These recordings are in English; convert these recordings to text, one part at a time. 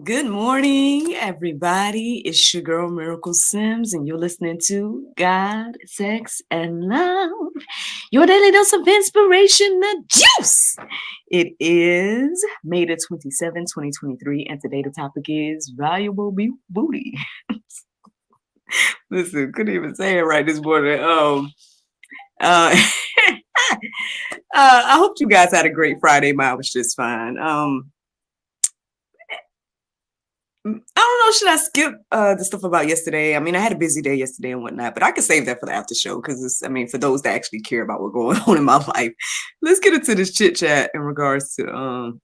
Good morning, everybody. It's your girl Miracle Sims, and you're listening to God, Sex, and Love. Your daily dose of inspiration, the juice. It is May the 27th, 2023, and today the topic is valuable booty. Listen, couldn't even say it right this morning. Uh, I hope you guys had a great Friday. Mine was just fine. I don't know. Should I skip the stuff about yesterday? I mean, I had a busy day yesterday and whatnot, but I could save that for the after show because for those that actually care about what's going on in my life, let's get into this chit chat in regards to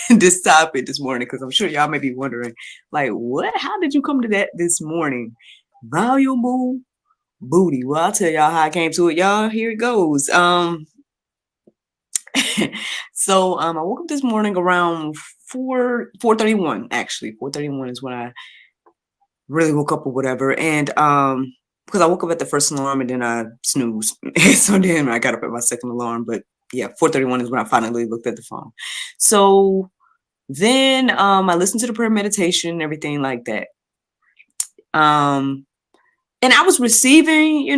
this topic this morning because I'm sure y'all may be wondering, like, what? How did you come to that this morning? Valuable booty. Well, I'll tell y'all how I came to it. Y'all, here it goes. I woke up this morning around 4:31. Actually, 4:31 is when I really woke up or whatever. And because I woke up at the first alarm and then I snoozed. So then I got up at my second alarm. But yeah, 4:31 is when I finally looked at the phone. So then I listened to the prayer meditation and everything like that. And I was receiving,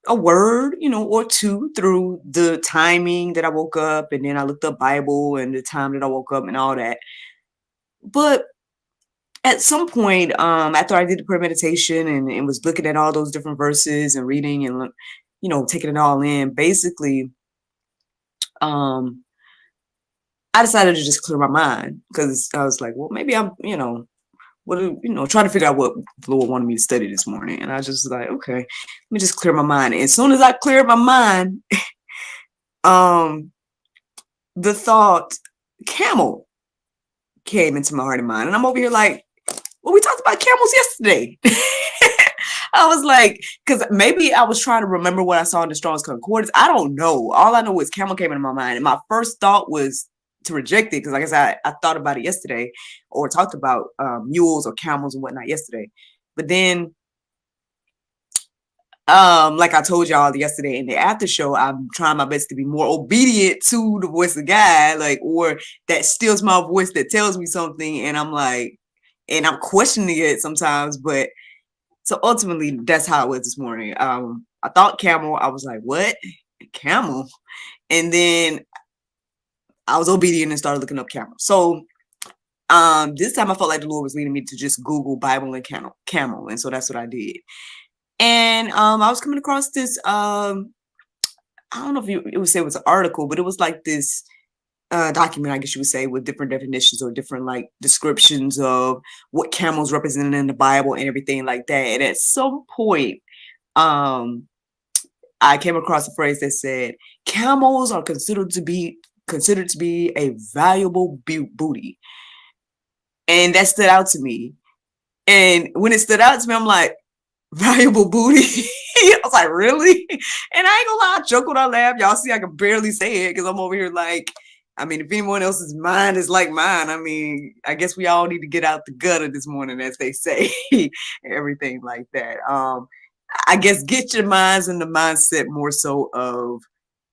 a word, or two through the timing that I woke up, and then I looked up Bible and the time that I woke up and all that. But at some point, after I did the prayer meditation and was looking at all those different verses and reading and, taking it all in, basically, I decided to just clear my mind because I was like, well, maybe I'm, trying to figure out what the Lord wanted me to study this morning. And I was just like, okay, let me just clear my mind. And as soon as I cleared my mind, the thought camel came into my heart and mind. And I'm over here like, well, we talked about camels yesterday. I was like, because maybe I was trying to remember what I saw in the Strong's Concordance. I don't know. All I know is camel came into my mind. And my first thought was to reject it because, like I said, I thought about it yesterday or talked about mules or camels and whatnot yesterday. But then, like I told y'all yesterday in the after show, I'm trying my best to be more obedient to the voice of God, like, or that steals my voice that tells me something. And I'm like, and I'm questioning it sometimes, but so ultimately that's how it was this morning. I thought camel. I was like, what? Camel? And then I was obedient and started looking up camel. So this time I felt like the Lord was leading me to just Google Bible and camel. And so that's what I did. And I was coming across this, I don't know if it would say it was an article, but it was like this document, I guess you would say, with different definitions or different like descriptions of what camels represented in the Bible and everything like that. And at some point, I came across a phrase that said camels are considered to be a valuable booty, and that stood out to me. And when it stood out to me, I'm like, valuable booty. I was like, really? And I ain't gonna lie, I joke when I laugh. Y'all see, I can barely say it because I'm over here like, if anyone else's mind is like mine, I guess we all need to get out the gutter this morning, as they say, everything like that. I guess get your minds in the mindset more so of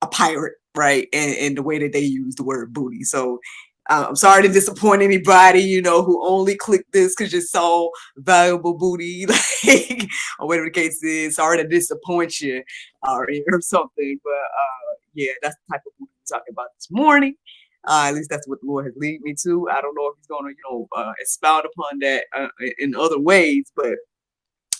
a pirate, right? And the way that they use the word booty. So I'm sorry to disappoint anybody, who only clicked this because you saw valuable booty, like, or whatever the case is. Sorry to disappoint you or something. But yeah, that's the type of booty we're talking about this morning. At least that's what the Lord has led me to. I don't know if He's going to, expound upon that in other ways, but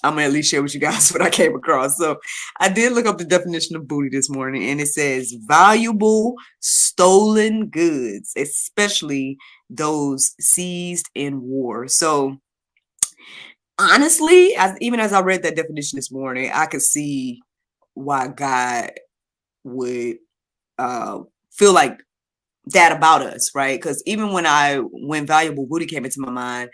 I'm gonna at least share with you guys what I came across. So I did look up the definition of booty this morning, and it says valuable stolen goods, especially those seized in war. So honestly, even as I read that definition this morning, I could see why God would feel like that about us, right? Because even when valuable booty came into my mind,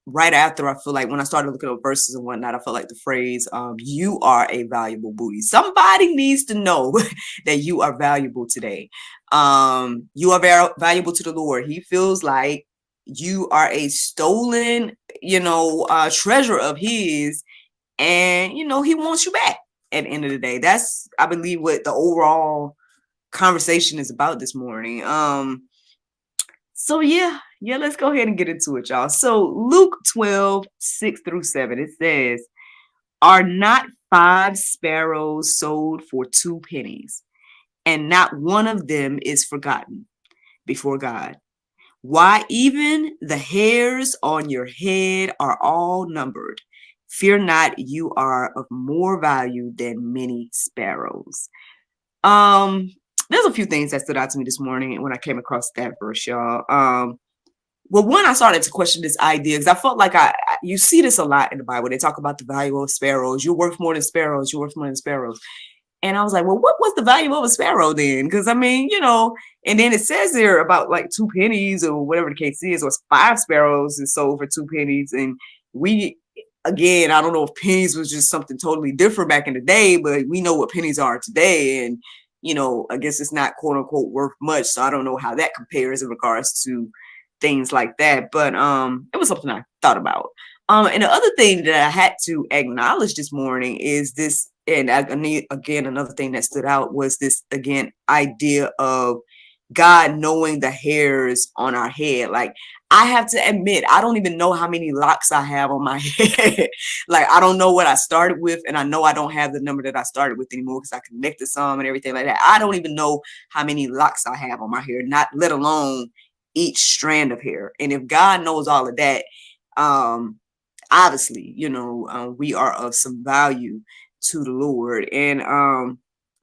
right after, I feel like when I started looking up verses and whatnot, I felt like the phrase, you are a valuable booty. Somebody needs to know that you are valuable today. You are valuable to the Lord. He feels like you are a stolen, treasure of His, and, He wants you back at the end of the day. That's, I believe, what the overall conversation is about this morning. So yeah, Yeah, let's go ahead and get into it, y'all. So Luke 12:6-7, it says, "Are not 5 sparrows sold for 2 pennies, and not one of them is forgotten before God? Why, even the hairs on your head are all numbered. Fear not, you are of more value than many sparrows." Um, there's a few things that stood out to me this morning when I came across that verse, y'all. Well, one, I started to question this idea because I felt like you see this a lot in the Bible. They talk about the value of sparrows. You're worth more than sparrows. You're worth more than sparrows. And I was like, well, what was the value of a sparrow then? Because I mean, and then it says there about like 2 pennies or whatever the case is, or 5 sparrows is sold for 2 pennies. And we, again, I don't know if pennies was just something totally different back in the day, but we know what pennies are today. And, I guess it's not quote unquote worth much. So I don't know how that compares in regards to things like that. But it was something I thought about. And the other thing that I had to acknowledge this morning is this, and again, another thing that stood out was this, again, idea of God knowing the hairs on our head. Like, I have to admit, I don't even know how many locks I have on my head. Like, I don't know what I started with, and I know I don't have the number that I started with anymore because I connected some and everything like that. I don't even know how many locks I have on my hair, not let alone each strand of hair. And if God knows all of that, obviously, we are of some value to the Lord. And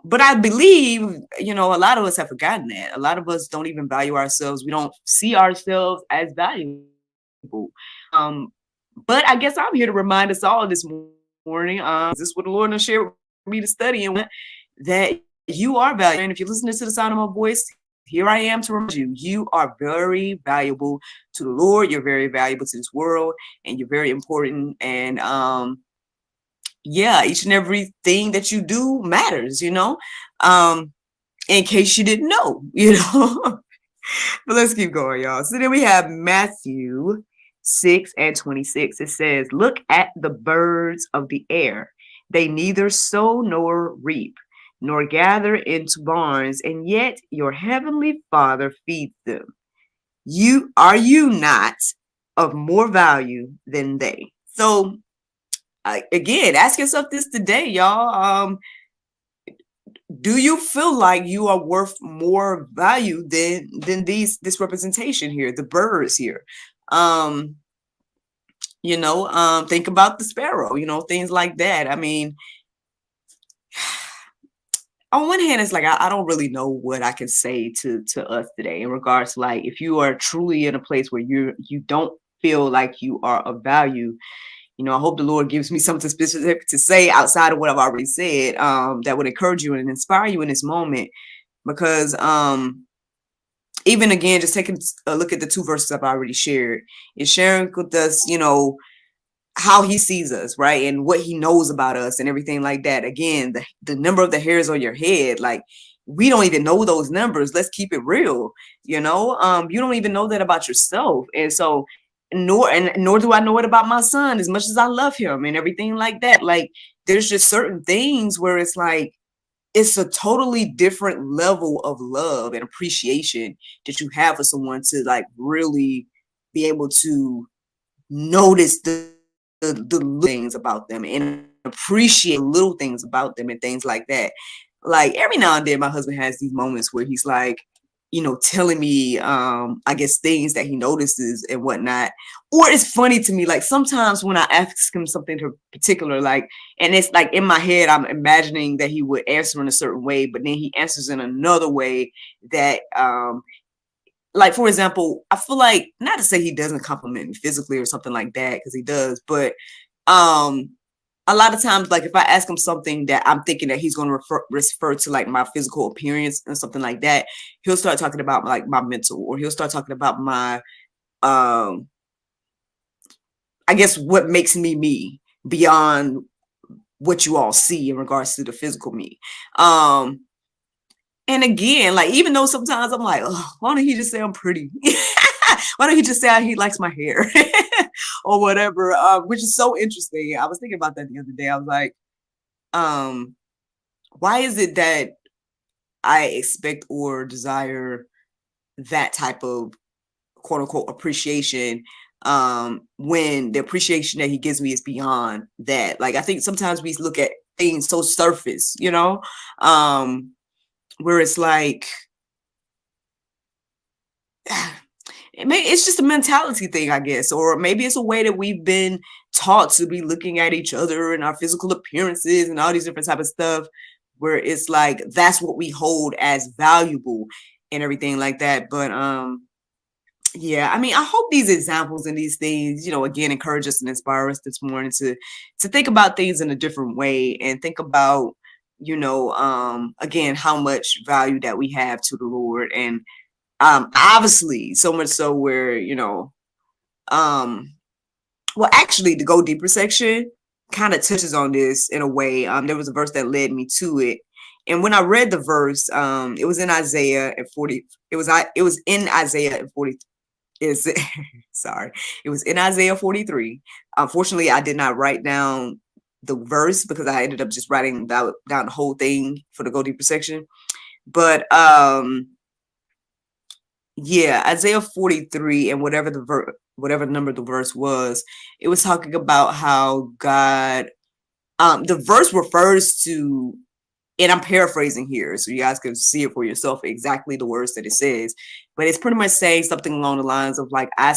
but I believe, a lot of us have forgotten that. A lot of us don't even value ourselves. We don't see ourselves as valuable. Um, but I guess I'm here to remind us all this morning. This is what the Lord has shared with me to study, and that you are valuable. And if you're listening to the sound of my voice, here I am to remind you, you are very valuable to the Lord. You're very valuable to this world, and you're very important. And yeah, each and everything that you do matters, in case you didn't know, But let's keep going, y'all. So then we have Matthew 6:26. It says, "Look at the birds of the air. They neither sow nor reap, nor gather into barns, and yet your heavenly Father feeds them. Are you not of more value than they?" So again, ask yourself this today, y'all. Do you feel like you are worth more value than this representation here, the birds here? Think about the sparrow, things like that. I mean, on one hand, it's like I don't really know what I can say to us today in regards to, like, if you are truly in a place where you don't feel like you are of value. I hope the Lord gives me something specific to say outside of what I've already said, that would encourage you and inspire you in this moment. Because even again, just taking a look at the 2 verses I've already shared, is sharing with us, how he sees us, right? And what he knows about us and everything like that. Again, the number of the hairs on your head, like, we don't even know those numbers. Let's keep it real. You don't even know that about yourself. And so, nor do I know it about my son, as much as I love him and everything like that. Like, there's just certain things where it's like, it's a totally different level of love and appreciation that you have for someone, to like really be able to notice the things about them and appreciate little things about them and things like that. Like, every now and then my husband has these moments where he's like, telling me, I guess, things that he notices and whatnot. Or it's funny to me, like, sometimes when I ask him something particular, like, and it's like in my head, I'm imagining that he would answer in a certain way, but then he answers in another way that, like, for example, I feel like, not to say he doesn't compliment me physically or something like that, because he does, but a lot of times, like, if I ask him something that I'm thinking that he's going to refer to, like, my physical appearance and something like that, he'll start talking about, like, my mental, or he'll start talking about my, I guess, what makes me me beyond what you all see in regards to the physical me. And again, like, even though sometimes I'm like, oh, why don't he just say I'm pretty? Why don't he just say he likes my hair or whatever? Which is so interesting. I was thinking about that the other day. I was like, why is it that I expect or desire that type of quote unquote appreciation, when the appreciation that he gives me is beyond that. Like, I think sometimes we look at things so surface, where it's like, it's just a mentality thing, I guess, or maybe it's a way that we've been taught to be looking at each other and our physical appearances and all these different type of stuff, where it's like that's what we hold as valuable and everything like that. But yeah, I mean, I hope these examples and these things, again, encourage us and inspire us this morning to think about things in a different way and think about, again, how much value that we have to the Lord. And obviously so much so where, well, actually the Go Deeper section kind of touches on this in a way. There was a verse that led me to it. And when I read the verse, it was in Isaiah at 40. It was in Isaiah at 40. Sorry. It was in Isaiah 43. Unfortunately, I did not write down the verse because I ended up just writing down the whole thing for the Go Deeper section. But yeah, Isaiah 43 and whatever number the verse was, it was talking about how God, the verse refers to, and I'm paraphrasing here so you guys can see it for yourself, exactly the words that it says, but it's pretty much saying something along the lines of like, I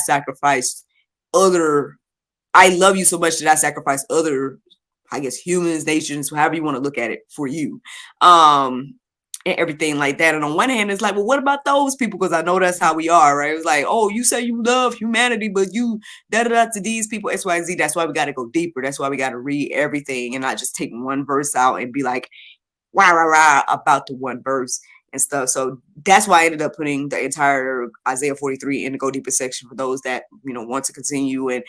love you so much that I sacrificed other, I guess, humans, nations, however you want to look at it, for you. And everything like that. And on one hand, it's like, well, what about those people? Because I know that's how we are, right? It's like, oh, you say you love humanity, but you da-da-da to these people, X, Y, Z. That's why we got to go deeper. That's why we got to read everything and not just take one verse out and be like, rah, rah, rah, about the one verse and stuff. So that's why I ended up putting the entire Isaiah 43 in the Go Deeper section for those that, want to continue. And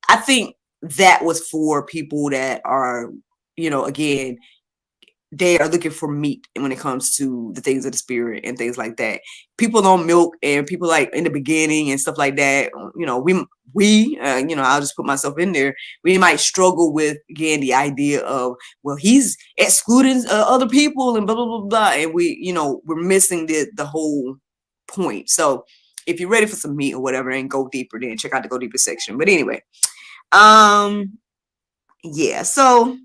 I think that was for people that are, again, they are looking for meat when it comes to the things of the spirit and things like that. People on milk and people like in the beginning and stuff like that, I'll just put myself in there. We might struggle with, again, the idea of, well, he's excluding other people and blah, blah, blah, blah. And we're missing the whole point. So if you're ready for some meat or whatever and go deeper, then check out the Go Deeper section. But anyway, yeah, so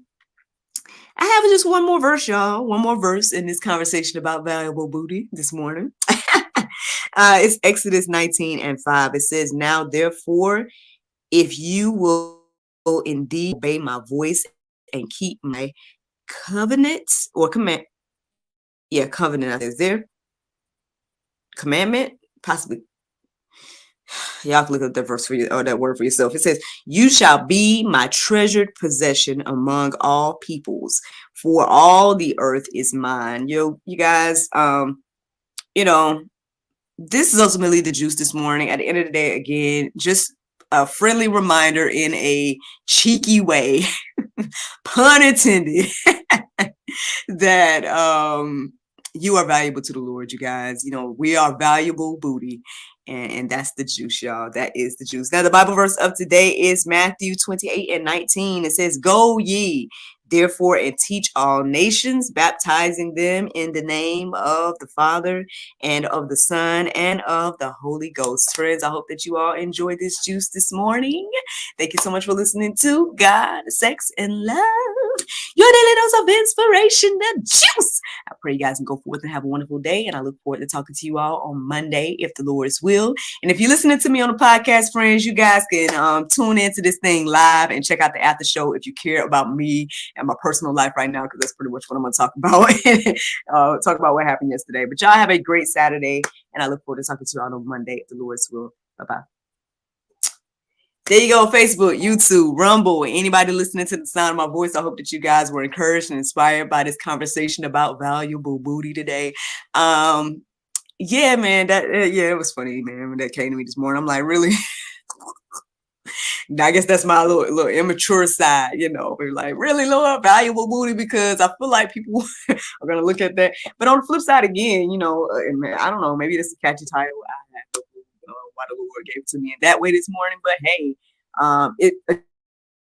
I have just one more verse, y'all. One more verse in this conversation about valuable booty this morning. It's Exodus 19:5. It says, now, therefore, if you will indeed obey my voice and keep my covenants or command. Yeah, covenant is there. Commandment, possibly. Y'all can look up that verse for you or that word for yourself. It says, you shall be my treasured possession among all peoples, for all the earth is mine. You guys, this is ultimately the juice this morning. At the end of the day, again, just a friendly reminder in a cheeky way, pun intended, that you are valuable to the Lord, you guys. We are valuable booty. And that's the juice, y'all. That is the juice. Now, the Bible verse of today is Matthew 28:19. It says, go ye, therefore, and teach all nations, baptizing them in the name of the Father and of the Son and of the Holy Ghost. Friends, I hope that you all enjoyed this juice this morning. Thank you so much for listening to God, Sex, and Love, your daily dose of inspiration, the juice. I pray you guys can go forth and have a wonderful day, and I look forward to talking to you all on Monday, if the Lord's will. And if you're listening to me on the podcast, friends, you guys can tune into this thing live and check out the after show if you care about me and my personal life right now, because that's pretty much what I'm going to talk about. Talk about what happened yesterday. But y'all have a great Saturday, and I look forward to talking to you all on Monday, if the Lord's will. Bye-bye. There you go, Facebook, YouTube, Rumble, anybody listening to the sound of my voice. I hope that you guys were encouraged and inspired by this conversation about valuable booty today. Yeah, man, it was funny, man, when that came to me this morning. I'm like, really? I guess that's my little immature side, We're like, really, Lord, valuable booty, because I feel like people are gonna look at that. But on the flip side, again, I don't know, maybe this is a catchy title. Why the Lord gave it to me in that way this morning. But hey,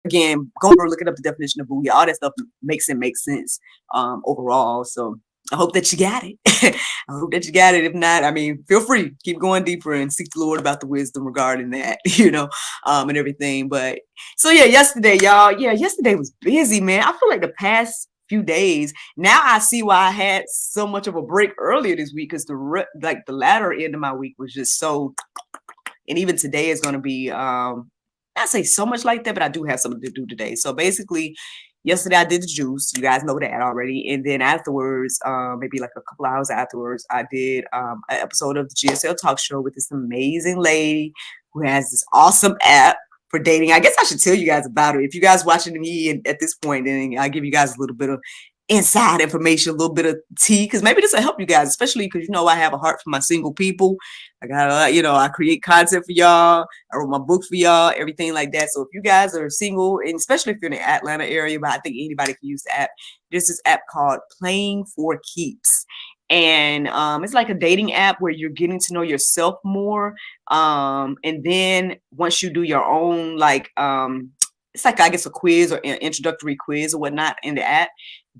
again, go over looking up the definition of booty. All that stuff makes sense overall. So I hope that you got it. I hope that you got it. If not, I mean, feel free, keep going deeper and seek the Lord about the wisdom regarding that, and everything. But so yeah, yesterday, y'all, yesterday was busy, man. I feel like the past few days, now I see why I had so much of a break earlier this week, because the latter end of my week was just so, and even today is going to be, not say so much like that, but I do have something to do today. So basically, yesterday I did the juice. You guys know that already. And then afterwards, maybe like a couple hours afterwards, I did an episode of the GSL Talk Show with this amazing lady who has this awesome app for dating. I guess I should tell you guys about it. If you guys watching me at this point, then I'll give you guys a little bit of inside information, a little bit of tea, because maybe this will help you guys, especially because I have a heart for my single people. I got I create content for y'all. I wrote my book for y'all, everything like that. So if you guys are single, and especially if you're in the Atlanta area, but I think anybody can use the app. There's this app called Playing for Keeps. And it's like a dating app where you're getting to know yourself more. And then once you do your own, it's like, I guess, a quiz or an introductory quiz or whatnot in the app,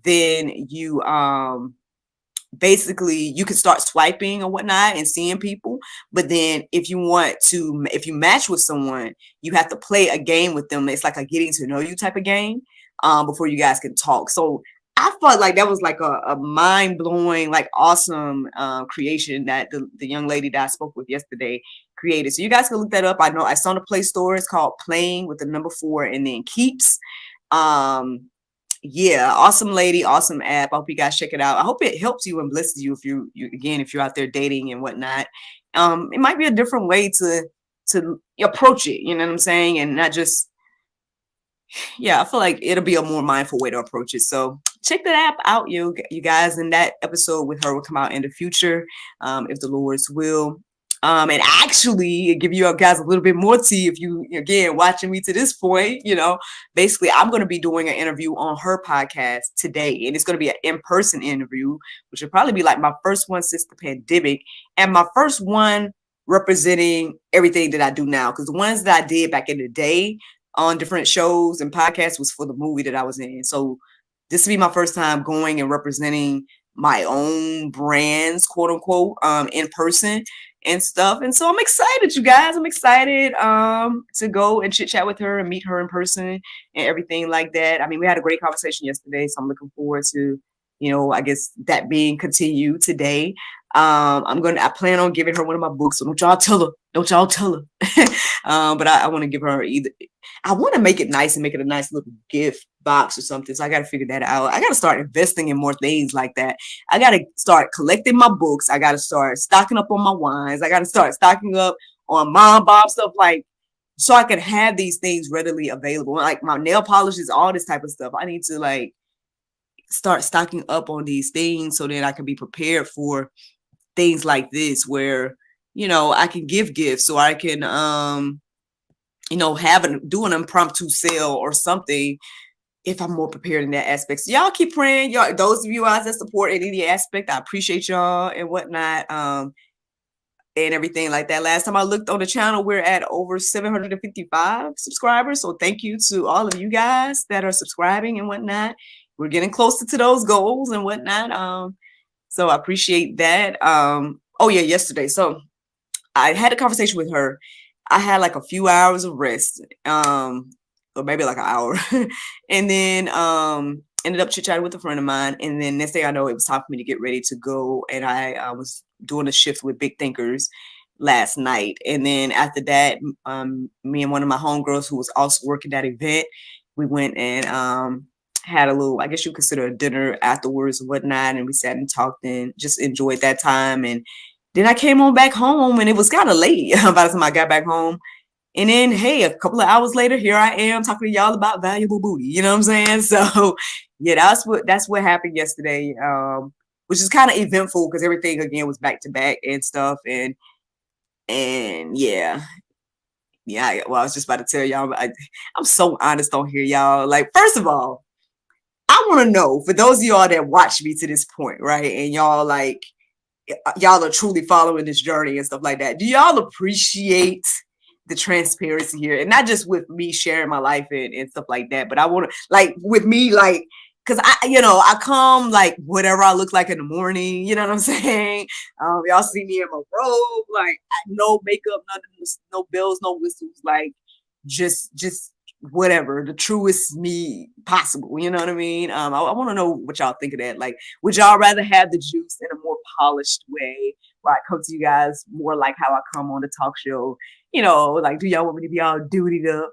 then you basically you can start swiping or whatnot and seeing people. But then if you match with someone, you have to play a game with them. It's like a getting to know you type of game before you guys can talk. So I felt like that was like a mind-blowing, like awesome creation that the young lady that I spoke with yesterday created. So you guys can look that up. I know it's on the Play Store. It's called Playing with the number 4 and then Keeps. Yeah, awesome lady, awesome app. I hope you guys check it out. I hope it helps you and blesses you if you're out there dating and whatnot. It might be a different way to approach it, you know what I'm saying? And not just, I feel like it'll be a more mindful way to approach it. So check that app out, you guys. And that episode with her will come out in the future, if the Lord's will. And actually give you guys a little bit more tea if you, again, watching me to this point, basically I'm going to be doing an interview on her podcast today, and it's going to be an in-person interview, which will probably be like my first one since the pandemic and my first one representing everything that I do now. Because the ones that I did back in the day on different shows and podcasts was for the movie that I was in. So this will be my first time going and representing my own brands, quote unquote, in person and stuff. And so I'm excited, you guys. I'm excited to go and chit chat with her and meet her in person and everything like that. I mean, we had a great conversation yesterday, so I'm looking forward to, I guess that being continued today. I plan on giving her one of my books, so don't y'all tell her. But I want to give her I want to make it nice and make it a nice little gift box or something. So I got to figure that out. I got to start investing in more things like that. I got to start collecting my books. I got to start stocking up on my wines. I got to start stocking up on Mom Bob stuff, so I can have these things readily available. Like my nail polishes, all this type of stuff. I need to start stocking up on these things so that I can be prepared for things like this where, I can give gifts, or I can, do an impromptu sale or something if I'm more prepared in that aspect. So y'all keep praying. Y'all, those of you guys that support in any aspect, I appreciate y'all and whatnot. And everything like that. Last time I looked on the channel, we're at over 755 subscribers. So thank you to all of you guys that are subscribing and whatnot. We're getting closer to those goals and whatnot. So I appreciate that. Yesterday. So I had a conversation with her. I had like a few hours of rest, or maybe like an hour, and then ended up chit-chatting with a friend of mine. And then next thing I know, it was time for me to get ready to go. And I was doing a shift with Big Thinkers last night. And then after that, me and one of my homegirls who was also working that event, we went and had a little, I guess you consider a dinner afterwards and whatnot. And we sat and talked and just enjoyed that time. And then I came on back home, and it was kind of late by the time I got back home. And then, hey, a couple of hours later, here I am talking to y'all about valuable booty. You know what I'm saying? So, yeah, that's what happened yesterday, which is kind of eventful because everything again was back to back and stuff. And yeah. I was just about to tell y'all, I'm so honest on here, y'all. Like, first of all, I want to know, for those of y'all that watch me to this point, right, and y'all are truly following this journey and stuff like that, do y'all appreciate the transparency here? And not just with me sharing my life and stuff like that, but I want to, with me, because I come like whatever I look like in the morning. You know what I'm saying? Y'all see me in my robe, like no makeup, nothing, no bells, no whistles, like just whatever the truest me possible. You know what I mean? I want to know what y'all think of that. Like, would y'all rather have the juice in a more polished way, where I come to you guys more like how I come on the talk show? Like, do y'all want me to be all dutied up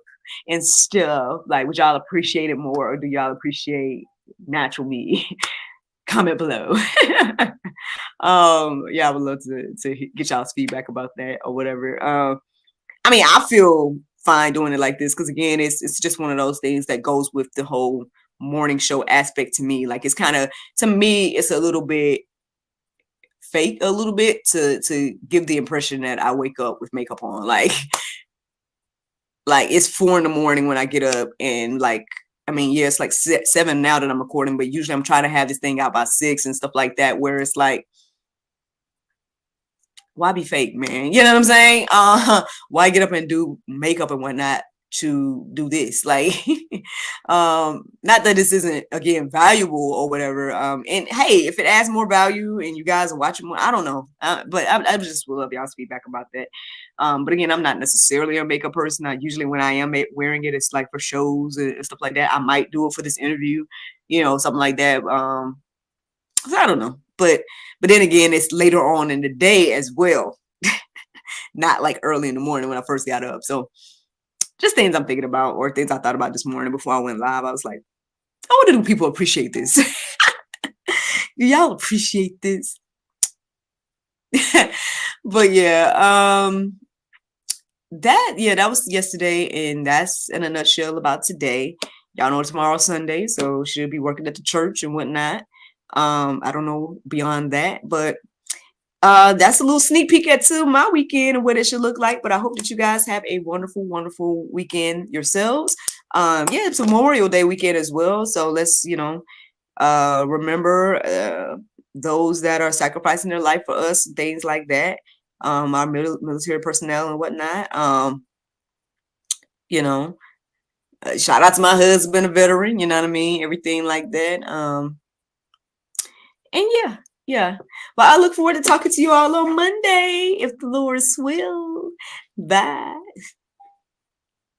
and stuff? Like, would y'all appreciate it more, or do y'all appreciate natural me? Comment below. Yeah, I would love to get y'all's feedback about that or whatever. I mean, I feel fine doing it like this because again, it's just one of those things that goes with the whole morning show aspect to me. Like, it's kind of, to me, it's a little bit fake, a little bit, to give the impression that I wake up with makeup on. Like it's 4 a.m. when I get up, and like, I mean, yeah, it's like 7 now that I'm recording, but usually I'm trying to have this thing out by 6 and stuff like that, where it's like, why be fake, man? You know what I'm saying? Why get up and do makeup and whatnot to do this? Like, not that this isn't, again, valuable or whatever. And hey, if it adds more value and you guys are watching more, I don't know. But I just would love y'all's feedback about that. But again, I'm not necessarily a makeup person. Usually when I am wearing it, it's like for shows and stuff like that. I might do it for this interview, something like that. So I don't know. But then again, it's later on in the day as well, not like early in the morning when I first got up. So just things I'm thinking about, or things I thought about this morning before I went live. I was like, I wonder, do people appreciate this? Do y'all appreciate this? But yeah, that was yesterday, and that's in a nutshell about today. Y'all know tomorrow's Sunday, so she'll be working at the church and whatnot. I don't know beyond that, but that's a little sneak peek to my weekend and what it should look like. But I hope that you guys have a wonderful, wonderful weekend yourselves. Yeah, it's Memorial Day weekend as well, so let's remember those that are sacrificing their life for us and things like that. Our military personnel and whatnot. Shout out to my husband, a veteran. You know what I mean? Everything like that. And yeah. Well, I look forward to talking to you all on Monday, if the Lord's will. Bye.